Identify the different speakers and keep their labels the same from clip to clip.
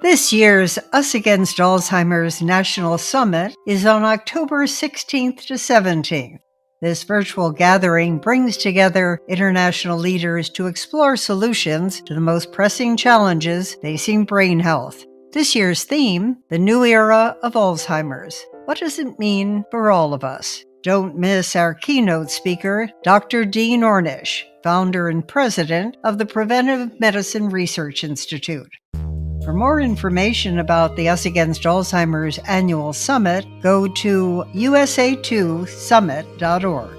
Speaker 1: This year's Us Against Alzheimer's National Summit is on October 16th to 17th. This virtual gathering brings together international leaders to explore solutions to the most pressing challenges facing brain health. This year's theme, the new era of Alzheimer's. What does it mean for all of us? Don't miss our keynote speaker, Dr. Dean Ornish, founder and president of the Preventive Medicine Research Institute. For more information about the Us Against Alzheimer's annual summit, go to usa2summit.org.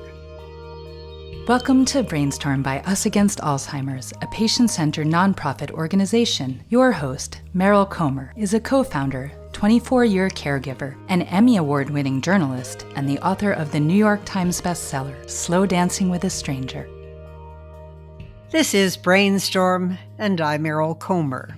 Speaker 2: Welcome to BrainStorm by Us Against Alzheimer's, a patient-centered nonprofit organization. Your host, Meryl Comer, is a co-founder, 24-year caregiver, an Emmy Award-winning journalist, and the author of the New York Times bestseller, Slow Dancing with a Stranger.
Speaker 1: This is BrainStorm, and I'm Meryl Comer.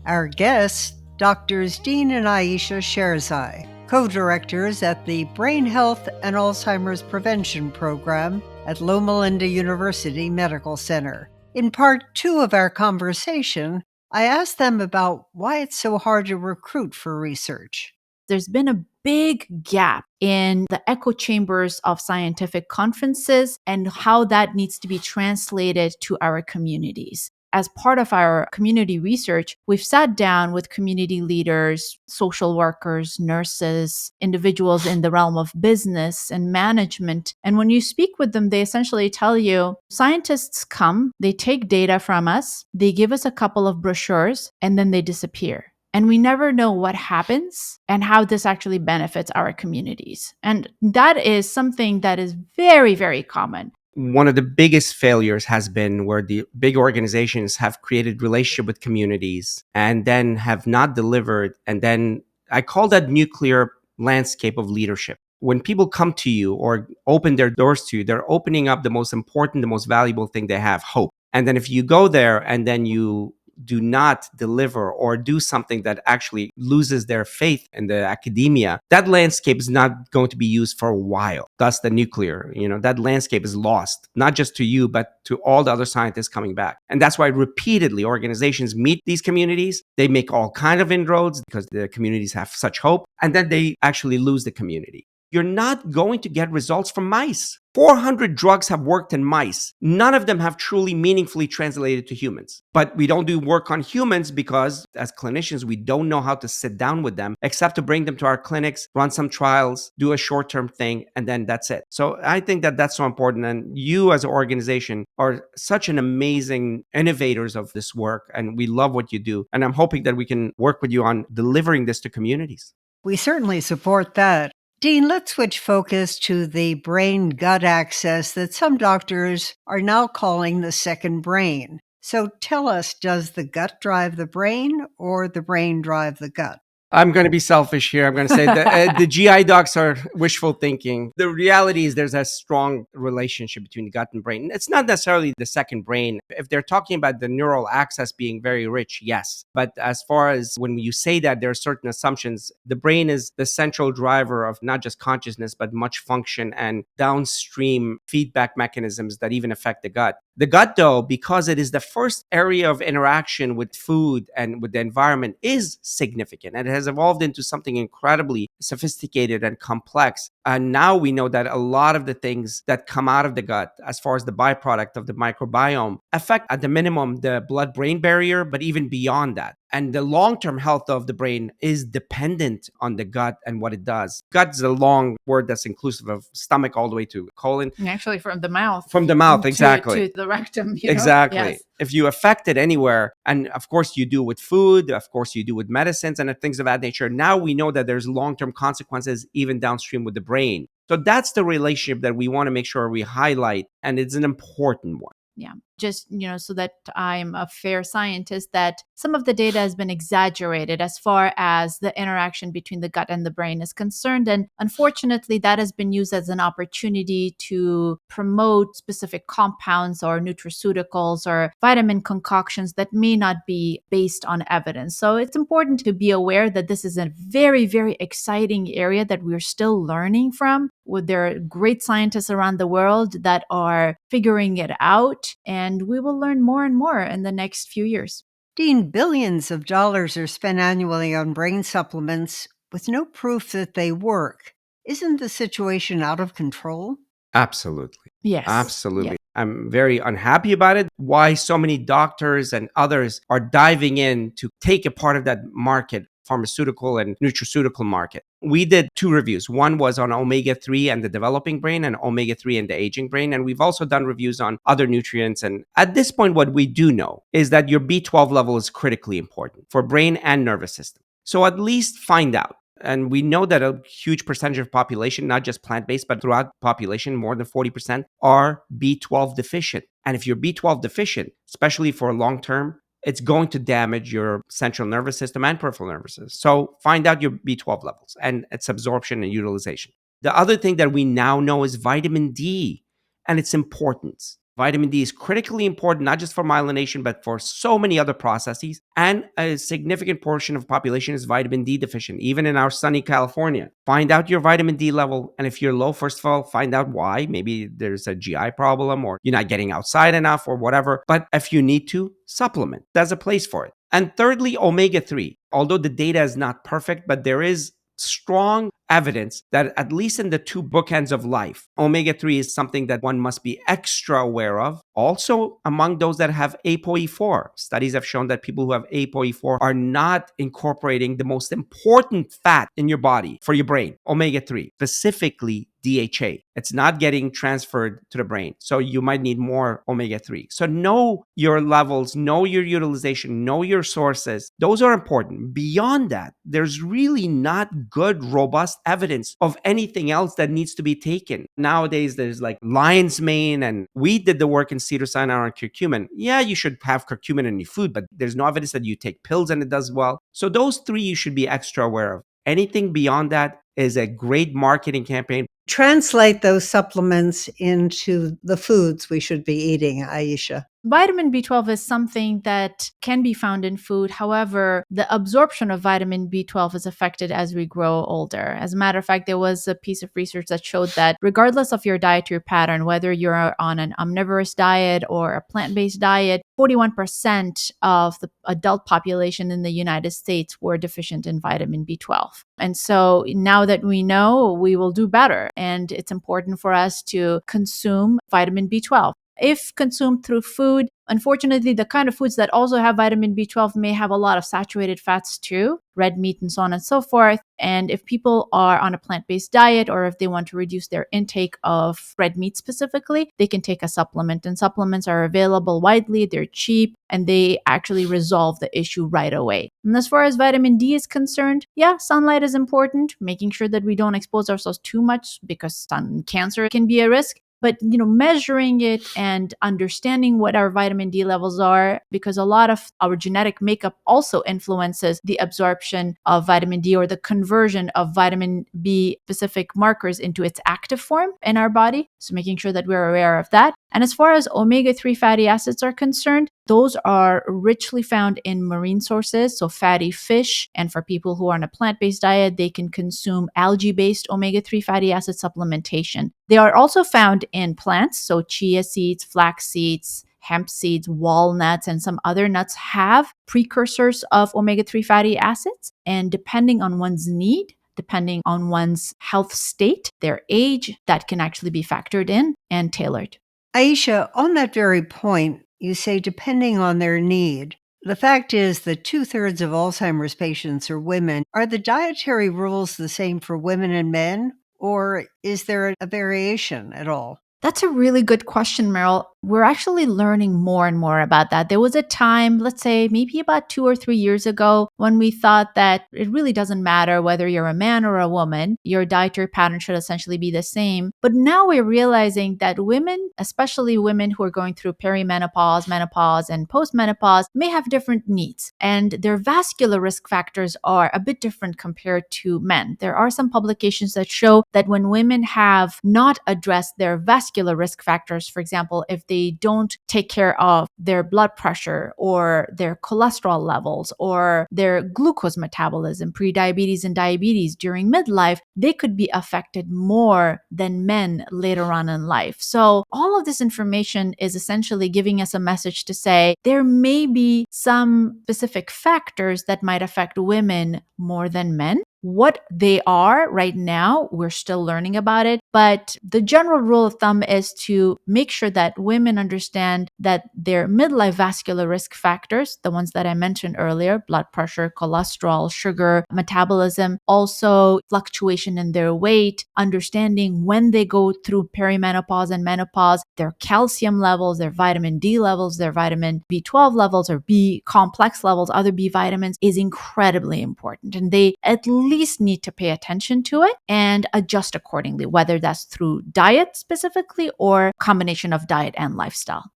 Speaker 1: Our guests, Drs. Dean and Ayesha Sherzai, co-directors at the Brain Health and Alzheimer's Prevention Program at Loma Linda University Medical Center. In part 2 of our conversation, I asked them about why it's so hard to recruit for research.
Speaker 3: There's been a big gap in the echo chambers of scientific conferences and how that needs to be translated to our communities. As part of our community research, we've sat down with community leaders, social workers, nurses, individuals in the realm of business and management. And when you speak with them, they essentially tell you, scientists come, they take data from us, they give us a couple of brochures, and then they disappear. And we never know what happens and how this actually benefits our communities. And that is something that is very, very common.
Speaker 4: One of the biggest failures has been where the big organizations have created relationship with communities and then have not delivered. And then I call that nuclear landscape of leadership. When people come to you or open their doors to you, they're opening up the most important, the most valuable thing they have, hope. And then if you go there and then you do not deliver or do something that actually loses their faith in the academia, that landscape is not going to be used for a while. Thus the nuclear, that landscape is lost, not just to you, but to all the other scientists coming back. And that's why repeatedly organizations meet these communities. They make all kinds of inroads because the communities have such hope. And then they actually lose the community. You're not going to get results from mice. 400 drugs have worked in mice. None of them have truly meaningfully translated to humans. But we don't do work on humans because as clinicians, we don't know how to sit down with them except to bring them to our clinics, run some trials, do a short-term thing, and then that's it. So I think that that's so important. And you as an organization are such an amazing innovators of this work. And we love what you do. And I'm hoping that we can work with you on delivering this to communities.
Speaker 1: We certainly support that. Dean, let's switch focus to the brain-gut axis that some doctors are now calling the second brain. So tell us, does the gut drive the brain or the brain drive the gut?
Speaker 4: I'm going to be selfish here. I'm going to say that the GI docs are wishful thinking. The reality is there's a strong relationship between gut and brain. It's not necessarily the second brain. If they're talking about the neural axis being very rich, yes. But as far as when you say that, there are certain assumptions. The brain is the central driver of not just consciousness, but much function and downstream feedback mechanisms that even affect the gut. The gut, though, because it is the first area of interaction with food and with the environment, is significant. And it has evolved into something incredibly sophisticated and complex. And now we know that a lot of the things that come out of the gut, as far as the byproduct of the microbiome, affect at the minimum the blood-brain barrier, but even beyond that. And the long-term health of the brain is dependent on the gut and what it does. Gut is a long word that's inclusive of stomach all the way to colon.
Speaker 3: Actually, from the mouth.
Speaker 4: From the mouth, exactly.
Speaker 3: To the rectum.
Speaker 4: Exactly.
Speaker 3: Yes.
Speaker 4: If you affect it anywhere, and of course you do with food, of course you do with medicines and things of that nature, now we know that there's long-term consequences even downstream with the brain. So that's the relationship that we want to make sure we highlight, and it's an important one.
Speaker 3: Yeah. Just, so that I'm a fair scientist, that some of the data has been exaggerated as far as the interaction between the gut and the brain is concerned. And unfortunately, that has been used as an opportunity to promote specific compounds or nutraceuticals or vitamin concoctions that may not be based on evidence. So it's important to be aware that this is a very, very exciting area that we're still learning from. There are great scientists around the world that are figuring it out. And we will learn more and more in the next few years.
Speaker 1: Dean, billions of dollars are spent annually on brain supplements with no proof that they work. Isn't the situation out of control?
Speaker 4: Absolutely.
Speaker 3: Yes.
Speaker 4: Absolutely.
Speaker 3: Yes.
Speaker 4: I'm very unhappy about it. Why so many doctors and others are diving in to take a part of that market, pharmaceutical and nutraceutical market. We did 2 reviews. One was on omega-3 and the developing brain, and omega-3 and the aging brain. And we've also done reviews on other nutrients. And at this point, what we do know is that your B12 level is critically important for brain and nervous system. So at least find out. And we know that a huge percentage of population, not just plant-based, but throughout population, more than 40% are B12 deficient. And if you're B12 deficient, especially for long term, it's going to damage your central nervous system and peripheral nervous system. So find out your B12 levels and its absorption and utilization. The other thing that we now know is vitamin D and its importance. Vitamin D is critically important, not just for myelination, but for so many other processes. And a significant portion of the population is vitamin D deficient, even in our sunny California. Find out your vitamin D level. And if you're low, first of all, find out why. Maybe there's a GI problem or you're not getting outside enough or whatever. But if you need to, supplement. There's a place for it. And thirdly, omega-3. Although the data is not perfect, but there is strong evidence that at least in the 2 bookends of life, omega-3 is something that one must be extra aware of. Also, among those that have ApoE4, studies have shown that people who have ApoE4 are not incorporating the most important fat in your body for your brain, omega-3, specifically DHA. It's not getting transferred to the brain. So you might need more omega-3. So know your levels, know your utilization, know your sources. Those are important. Beyond that, there's really not good, robust evidence of anything else that needs to be taken. Nowadays, there's like lion's mane, and we did the work in Cedar Sinai on curcumin. Yeah, you should have curcumin in your food, but there's no evidence that you take pills and it does well. So those 3 you should be extra aware of. Anything beyond that is a great marketing campaign.
Speaker 1: Translate those supplements into the foods we should be eating, Ayesha.
Speaker 3: Vitamin B12 is something that can be found in food. However, the absorption of vitamin B12 is affected as we grow older. As a matter of fact, there was a piece of research that showed that regardless of your dietary pattern, whether you're on an omnivorous diet or a plant-based diet, 41% of the adult population in the United States were deficient in vitamin B12. And so now that we know, we will do better. And it's important for us to consume vitamin B12. If consumed through food, unfortunately, the kind of foods that also have vitamin B12 may have a lot of saturated fats too, red meat and so on and so forth. And if people are on a plant-based diet or if they want to reduce their intake of red meat specifically, they can take a supplement. And supplements are available widely, they're cheap, and they actually resolve the issue right away. And as far as vitamin D is concerned, yeah, sunlight is important, making sure that we don't expose ourselves too much because sun cancer can be a risk. But, measuring it and understanding what our vitamin D levels are, because a lot of our genetic makeup also influences the absorption of vitamin D or the conversion of vitamin B specific markers into its active form in our body. So making sure that we're aware of that. And as far as omega-3 fatty acids are concerned, those are richly found in marine sources, so fatty fish. And for people who are on a plant-based diet, they can consume algae-based omega-3 fatty acid supplementation. They are also found in plants, so chia seeds, flax seeds, hemp seeds, walnuts, and some other nuts have precursors of omega-3 fatty acids. And depending on one's need, depending on one's health state, their age, that can actually be factored in and tailored.
Speaker 1: Ayesha, on that very point, you say depending on their need. The fact is that 2/3 of Alzheimer's patients are women. Are the dietary rules the same for women and men, or is there a variation at all?
Speaker 3: That's a really good question, Meryl. We're actually learning more and more about that. There was a time, let's say maybe about 2 or 3 years ago, when we thought that it really doesn't matter whether you're a man or a woman, your dietary pattern should essentially be the same. But now we're realizing that women, especially women who are going through perimenopause, menopause, and postmenopause, may have different needs. And their vascular risk factors are a bit different compared to men. There are some publications that show that when women have not addressed their vascular risk factors, for example, if they they don't take care of their blood pressure or their cholesterol levels or their glucose metabolism, prediabetes and diabetes during midlife, they could be affected more than men later on in life. So all of this information is essentially giving us a message to say there may be some specific factors that might affect women more than men. What they are right now, we're still learning about it. But the general rule of thumb is to make sure that women understand that their midlife vascular risk factors, the ones that I mentioned earlier, blood pressure, cholesterol, sugar, metabolism, also fluctuation in their weight, understanding when they go through perimenopause and menopause, their calcium levels, their vitamin D levels, their vitamin B12 levels or B complex levels, other B vitamins is incredibly important. And they at least need to pay attention to it and adjust accordingly, whether that's through diet specifically or combination of diet and lifestyle.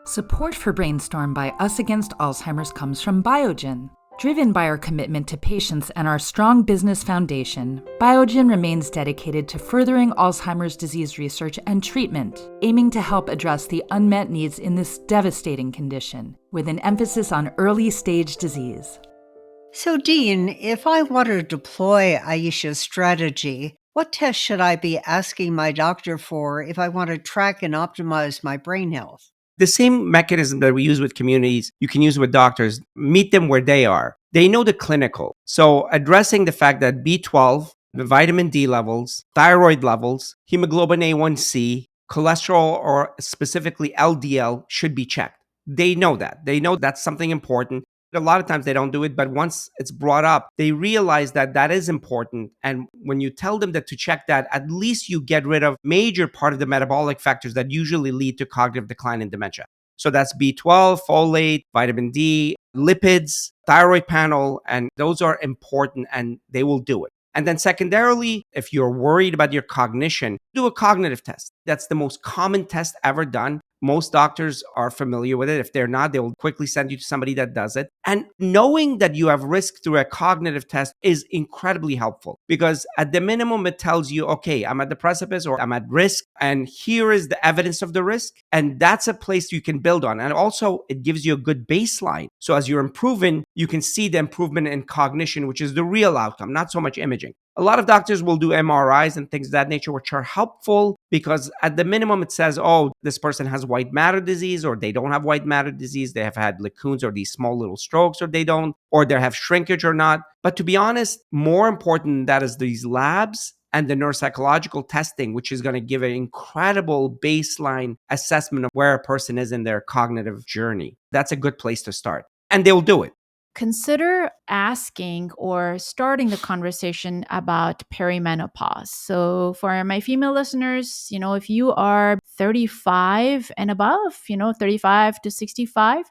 Speaker 2: Support for BrainStorm by Us Against Alzheimer's comes from Biogen. Driven by our commitment to patients and our strong business foundation, Biogen remains dedicated to furthering Alzheimer's disease research and treatment, aiming to help address the unmet needs in this devastating condition, with an emphasis on early-stage disease.
Speaker 1: So, Dean, if I want to deploy Ayesha's strategy, what tests should I be asking my doctor for if I want to track and optimize my brain health?
Speaker 4: The same mechanism that we use with communities, you can use with doctors. Meet them where they are. They know the clinical. So addressing the fact that B12, the vitamin D levels, thyroid levels, hemoglobin A1C, cholesterol, or specifically LDL should be checked. They know that. They know that's something important. A lot of times they don't do it, but once it's brought up, they realize that that is important. And when you tell them that to check that, at least you get rid of major part of the metabolic factors that usually lead to cognitive decline and dementia. So that's B12, folate, vitamin D, lipids, thyroid panel, and those are important and they will do it. And then secondarily, if you're worried about your cognition, do a cognitive test. That's the most common test ever done. Most doctors are familiar with it. If they're not, they'll quickly send you to somebody that does it. And knowing that you have risk through a cognitive test is incredibly helpful because at the minimum, it tells you, okay, I'm at the precipice or I'm at risk. And here is the evidence of the risk. And that's a place you can build on. And also, it gives you a good baseline. So as you're improving, you can see the improvement in cognition, which is the real outcome, not so much imaging. A lot of doctors will do MRIs and things of that nature, which are helpful because at the minimum, it says, oh, this person has white matter disease or they don't have white matter disease. They have had lacunes or these small little strokes or they don't, or they have shrinkage or not. But to be honest, more important than that is these labs and the neuropsychological testing, which is going to give an incredible baseline assessment of where a person is in their cognitive journey. That's a good place to start. And they'll do it.
Speaker 3: Consider asking or starting the conversation about perimenopause. So for my female listeners, if you are 35 and above, 35 to 65,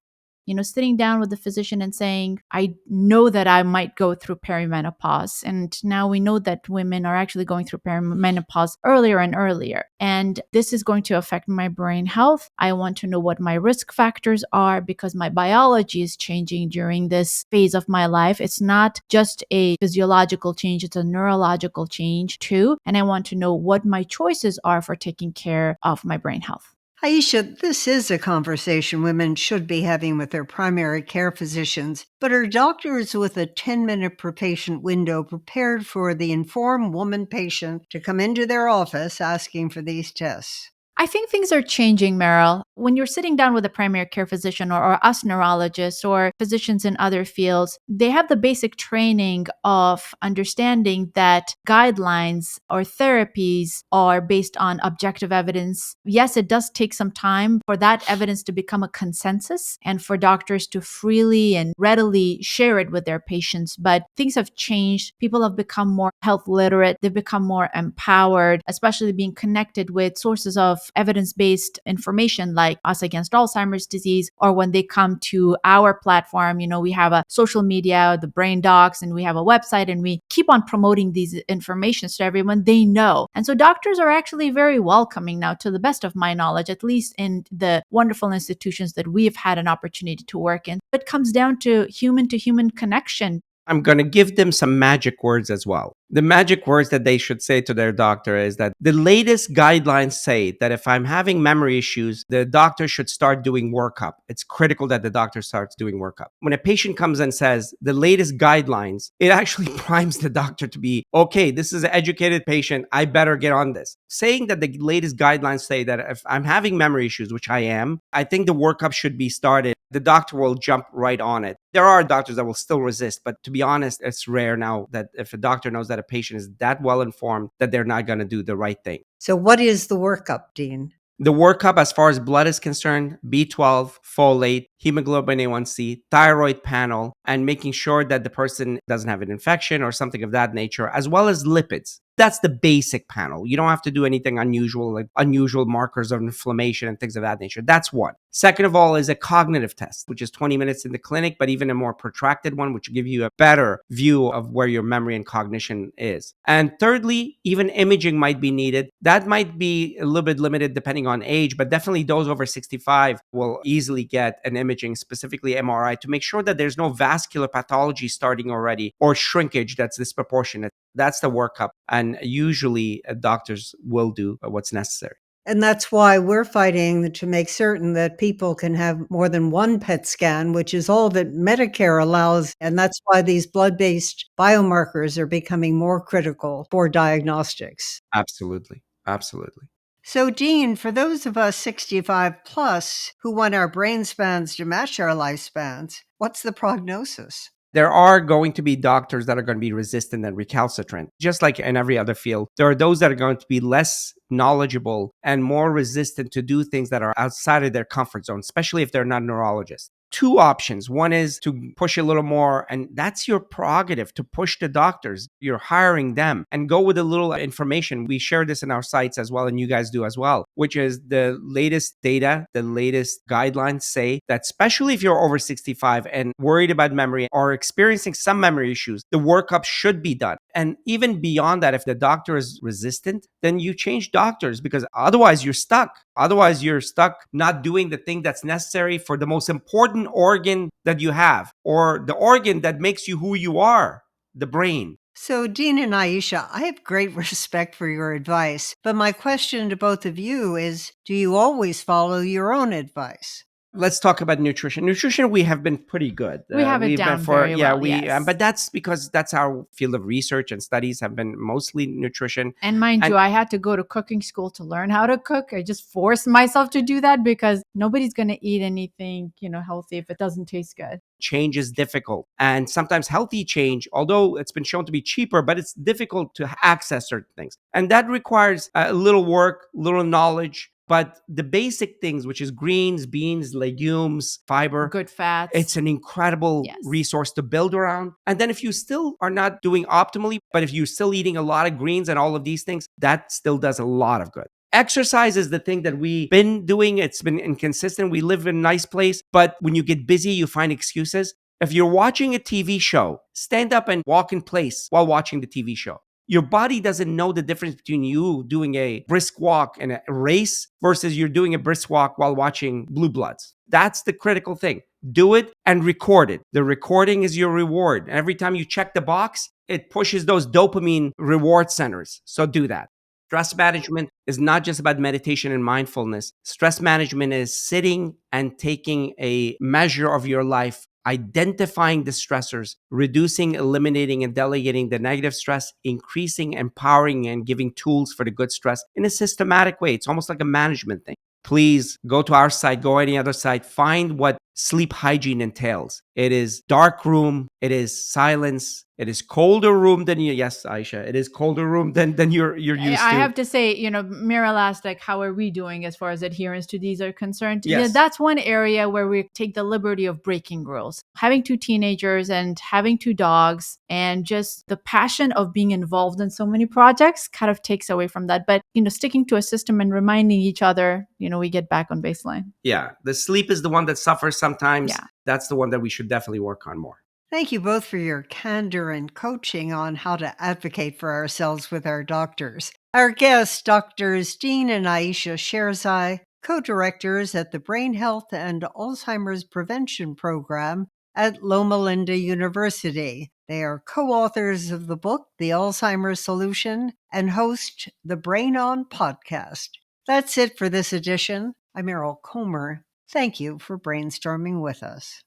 Speaker 3: sitting down with the physician and saying, I know that I might go through perimenopause. And now we know that women are actually going through perimenopause earlier and earlier. And this is going to affect my brain health. I want to know what my risk factors are because my biology is changing during this phase of my life. It's not just a physiological change, it's a neurological change too. And I want to know what my choices are for taking care of my brain health.
Speaker 1: Ayesha, this is a conversation women should be having with their primary care physicians, but are doctors with a 10-minute per patient window prepared for the informed woman patient to come into their office asking for these tests?
Speaker 3: I think things are changing, Meryl. When you're sitting down with a primary care physician or us neurologists or physicians in other fields, they have the basic training of understanding that guidelines or therapies are based on objective evidence. Yes, it does take some time for that evidence to become a consensus and for doctors to freely and readily share it with their patients. But things have changed. People have become more health literate. They've become more empowered, especially being connected with sources of evidence-based information like Us Against Alzheimer's disease, or when they come to our platform, we have a social media, the Brain Docs, and we have a website, and we keep on promoting these informations to everyone they know. And so doctors are actually very welcoming now, to the best of my knowledge, at least in the wonderful institutions that we've had an opportunity to work in. It comes down to human connection.
Speaker 4: I'm going to give them some magic words as well. The magic words that they should say to their doctor is that the latest guidelines say that if I'm having memory issues, the doctor should start doing workup. It's critical that the doctor starts doing workup. When a patient comes and says the latest guidelines, it actually primes the doctor to be, okay, this is an educated patient. I better get on this. Saying that the latest guidelines say that if I'm having memory issues, which I am, I think the workup should be started. The doctor will jump right on it. There are doctors that will still resist, but to be honest, it's rare now that if a doctor knows that a patient is that well informed that they're not going to do the right thing.
Speaker 1: So what is the workup, Dean?
Speaker 4: The workup, as far as blood is concerned, B12, folate, hemoglobin A1C, thyroid panel, and making sure that the person doesn't have an infection or something of that nature, as well as lipids. That's the basic panel. You don't have to do anything unusual, like unusual markers of inflammation and things of that nature. That's one. Second of all is a cognitive test, which is 20 minutes in the clinic, but even a more protracted one, which will give you a better view of where your memory and cognition is. And thirdly, even imaging might be needed. That might be a little bit limited depending on age, but definitely those over 65 will easily get an imaging, specifically MRI, to make sure that there's no vascular pathology starting already or shrinkage that's disproportionate. That's the workup. And usually doctors will do what's necessary.
Speaker 1: And that's why we're fighting to make certain that people can have more than one PET scan, which is all that Medicare allows. And that's why these blood-based biomarkers are becoming more critical for diagnostics.
Speaker 4: Absolutely. Absolutely.
Speaker 1: So, Dean, for those of us 65 plus who want our brain spans to match our lifespans, what's the prognosis?
Speaker 4: There are going to be doctors that are going to be resistant and recalcitrant. Just like in every other field, there are those that are going to be less knowledgeable and more resistant to do things that are outside of their comfort zone, especially if they're not neurologists. Two options. One is to push a little more, and that's your prerogative to push the doctors. You're hiring them and go with a little information. We share this in our sites as well, and you guys do as well, which is the latest data, the latest guidelines say that especially if you're over 65 and worried about memory or experiencing some memory issues, the workup should be done. And even beyond that, if the doctor is resistant, then you change doctors because otherwise you're stuck. Otherwise, you're stuck not doing the thing that's necessary for the most important organ that you have, or the organ that makes you who you are, the brain.
Speaker 1: So, Dean and Ayesha, I have great respect for your advice, but my question to both of you is, do you always follow your own advice?
Speaker 4: Let's talk about nutrition. Nutrition, we have been pretty good.
Speaker 3: We have it down very well, yes.
Speaker 4: But that's because that's our field of research and studies have been mostly nutrition.
Speaker 3: And mind you, I had to go to cooking school to learn how to cook. I just forced myself to do that because nobody's going to eat anything, healthy if it doesn't taste good.
Speaker 4: Change is difficult. And sometimes healthy change, although it's been shown to be cheaper, but it's difficult to access certain things. And that requires a little work, little knowledge. But the basic things, which is greens, beans, legumes, fiber,
Speaker 3: good fats,
Speaker 4: it's an incredible resource to build around. And then if you still are not doing optimally, but if you're still eating a lot of greens and all of these things, that still does a lot of good. Exercise is the thing that we've been doing. It's been inconsistent. We live in a nice place, but when you get busy, you find excuses. If you're watching a TV show, stand up and walk in place while watching the TV show. Your body doesn't know the difference between you doing a brisk walk and a race versus you're doing a brisk walk while watching Blue Bloods. That's the critical thing. Do it and record it. The recording is your reward. Every time you check the box, it pushes those dopamine reward centers. So do that. Stress management is not just about meditation and mindfulness. Stress management is sitting and taking a measure of your life, identifying the stressors, reducing, eliminating, and delegating the negative stress, increasing, empowering, and giving tools for the good stress in a systematic way. It's almost like a management thing. Please go to our site, go any other site, find what sleep hygiene entails. It is dark room, it is silence, it is colder room than you. Yes, Ayesha, it is colder room than you're used to.
Speaker 3: I have to say, Meryl asked, how are we doing as far as adherence to these are concerned?
Speaker 4: Yes.
Speaker 3: Yeah, that's one area where we take the liberty of breaking rules. Having 2 teenagers and having 2 dogs and just the passion of being involved in so many projects kind of takes away from that. But, sticking to a system and reminding each other, we get back on baseline.
Speaker 4: Yeah, the sleep is the one that suffers sometimes.
Speaker 3: Yeah.
Speaker 4: That's the one that we should definitely work on more.
Speaker 1: Thank you both for your candor and coaching on how to advocate for ourselves with our doctors. Our guests, Drs. Dean and Ayesha Sherzai, co-directors at the Brain Health and Alzheimer's Prevention Program at Loma Linda University. They are co-authors of the book, The Alzheimer's Solution, and host the Brain On podcast. That's it for this edition. I'm Meryl Comer. Thank you for brainstorming with us.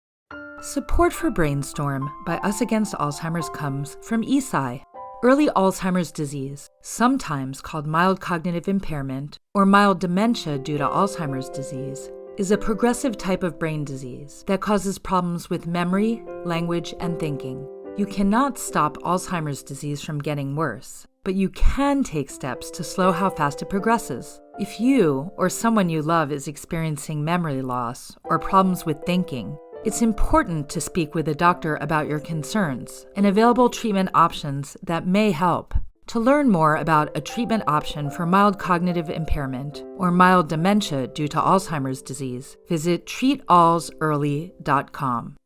Speaker 2: Support for BrainStorm by Us Against Alzheimer's comes from Eisai. Early Alzheimer's disease, sometimes called mild cognitive impairment or mild dementia due to Alzheimer's disease, is a progressive type of brain disease that causes problems with memory, language, and thinking. You cannot stop Alzheimer's disease from getting worse, but you can take steps to slow how fast it progresses. If you or someone you love is experiencing memory loss or problems with thinking, it's important to speak with a doctor about your concerns and available treatment options that may help. To learn more about a treatment option for mild cognitive impairment or mild dementia due to Alzheimer's disease, visit treatalzearly.com.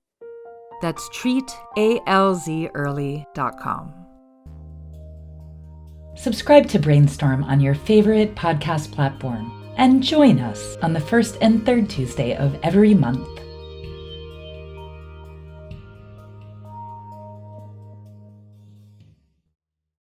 Speaker 2: That's treatalzearly.com. Subscribe to BrainStorm on your favorite podcast platform and join us on the first and third Tuesday of every month.